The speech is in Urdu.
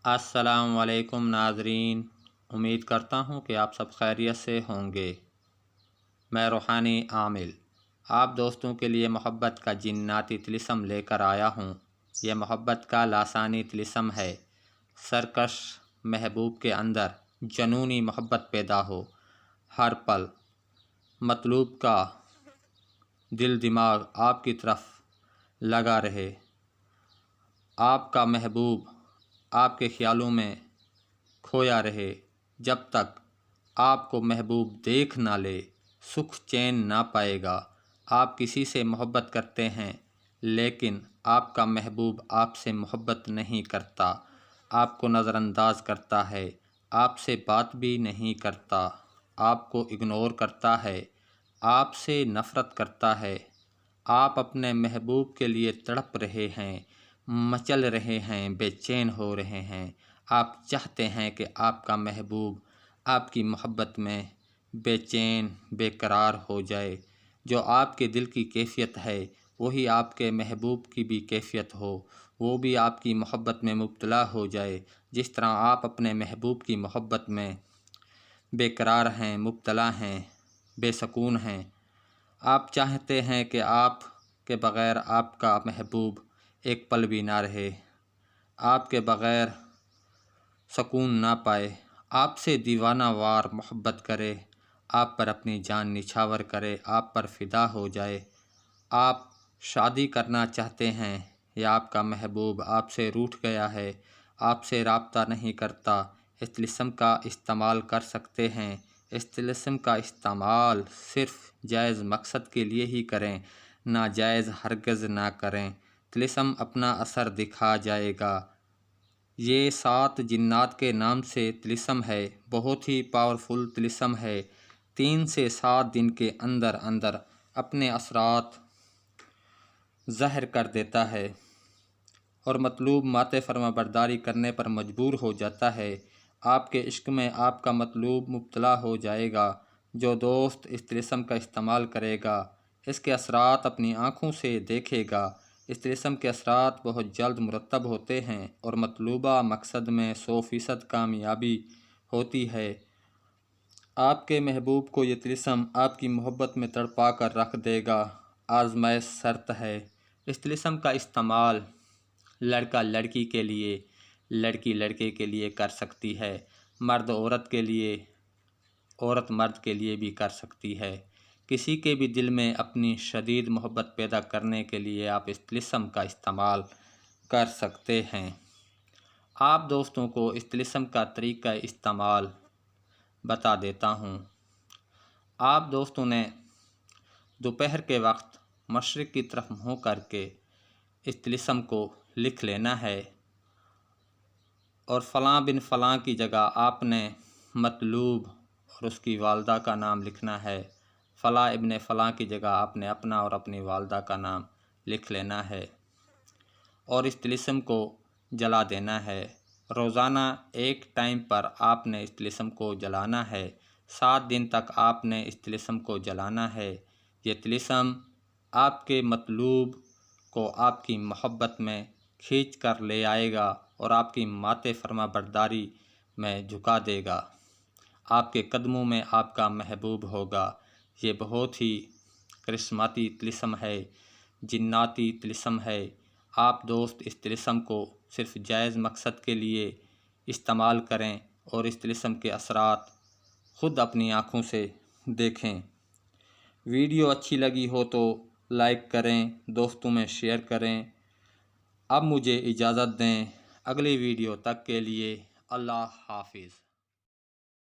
السلام علیکم ناظرین، امید کرتا ہوں کہ آپ سب خیریت سے ہوں گے۔ میں روحانی عامل آپ دوستوں کے لیے محبت کا جناتی طلسم لے کر آیا ہوں۔ یہ محبت کا لاسانی طلسم ہے۔ سرکش محبوب کے اندر جنونی محبت پیدا ہو، ہر پل مطلوب کا دل دماغ آپ کی طرف لگا رہے، آپ کا محبوب آپ کے خیالوں میں کھویا رہے۔ جب تک آپ کو محبوب دیکھ نہ لے، سکھ چین نہ پائے گا۔ آپ کسی سے محبت کرتے ہیں لیکن آپ کا محبوب آپ سے محبت نہیں کرتا، آپ کو نظر انداز کرتا ہے، آپ سے بات بھی نہیں کرتا، آپ کو اگنور کرتا ہے، آپ سے نفرت کرتا ہے۔ آپ اپنے محبوب کے لیے تڑپ رہے ہیں، مچل رہے ہیں، بے چین ہو رہے ہیں۔ آپ چاہتے ہیں کہ آپ کا محبوب آپ کی محبت میں بے چین بے قرار ہو جائے۔ جو آپ کے دل کی کیفیت ہے وہی آپ کے محبوب کی بھی کیفیت ہو، وہ بھی آپ کی محبت میں مبتلا ہو جائے۔ جس طرح آپ اپنے محبوب کی محبت میں بے قرار ہیں، مبتلا ہیں، بے سکون ہیں۔ آپ چاہتے ہیں کہ آپ کے بغیر آپ کا محبوب ایک پل بھی نہ رہے، آپ کے بغیر سکون نہ پائے، آپ سے دیوانہ وار محبت کرے، آپ پر اپنی جان نچھاور کرے، آپ پر فدا ہو جائے۔ آپ شادی کرنا چاہتے ہیں یا آپ کا محبوب آپ سے روٹھ گیا ہے، آپ سے رابطہ نہیں کرتا، اس طلسم کا استعمال کر سکتے ہیں۔ اس طلسم کا استعمال صرف جائز مقصد کے لیے ہی کریں، ناجائز ہرگز نہ کریں۔ طلسم اپنا اثر دکھا جائے گا۔ یہ 7 جنات کے نام سے طلسم ہے، بہت ہی پاورفل طلسم ہے۔ 3 سے 7 دن کے اندر اندر اپنے اثرات ظاہر کر دیتا ہے اور مطلوب ماتے فرما برداری کرنے پر مجبور ہو جاتا ہے۔ آپ کے عشق میں آپ کا مطلوب مبتلا ہو جائے گا۔ جو دوست اس طلسم کا استعمال کرے گا اس کے اثرات اپنی آنکھوں سے دیکھے گا۔ اس طلسم کے اثرات بہت جلد مرتب ہوتے ہیں اور مطلوبہ مقصد میں 100% کامیابی ہوتی ہے۔ آپ کے محبوب کو یہ طلسم آپ کی محبت میں تڑپا کر رکھ دے گا۔ آزمائش شرط ہے۔ اس طلسم کا استعمال لڑکا لڑکی کے لیے، لڑکی لڑکے کے لیے کر سکتی ہے، مرد عورت کے لیے، عورت مرد کے لیے بھی کر سکتی ہے۔ کسی کے بھی دل میں اپنی شدید محبت پیدا کرنے کے لیے آپ اس طلسم کا استعمال کر سکتے ہیں۔ آپ دوستوں کو اس طلسم کا طریقہ استعمال بتا دیتا ہوں۔ آپ دوستوں نے دوپہر کے وقت مشرق کی طرف منہ کر کے اس طلسم کو لکھ لینا ہے اور فلاں بن فلاں کی جگہ آپ نے مطلوب اور اس کی والدہ کا نام لکھنا ہے۔ فلاں ابن فلاں کی جگہ آپ نے اپنا اور اپنی والدہ کا نام لکھ لینا ہے اور اس طلسم کو جلا دینا ہے۔ روزانہ ایک ٹائم پر آپ نے اس طلسم کو جلانا ہے۔ 7 دن تک آپ نے اس طلسم کو جلانا ہے۔ یہ طلسم آپ کے مطلوب کو آپ کی محبت میں کھینچ کر لے آئے گا اور آپ کی ماتے فرما برداری میں جھکا دے گا۔ آپ کے قدموں میں آپ کا محبوب ہوگا۔ یہ بہت ہی کرشماتی طلسم ہے، جناتی طلسم ہے۔ آپ دوست اس طلسم کو صرف جائز مقصد کے لیے استعمال کریں اور اس طلسم کے اثرات خود اپنی آنکھوں سے دیکھیں۔ ویڈیو اچھی لگی ہو تو لائک کریں، دوستوں میں شیئر کریں۔ اب مجھے اجازت دیں، اگلی ویڈیو تک کے لیے اللہ حافظ۔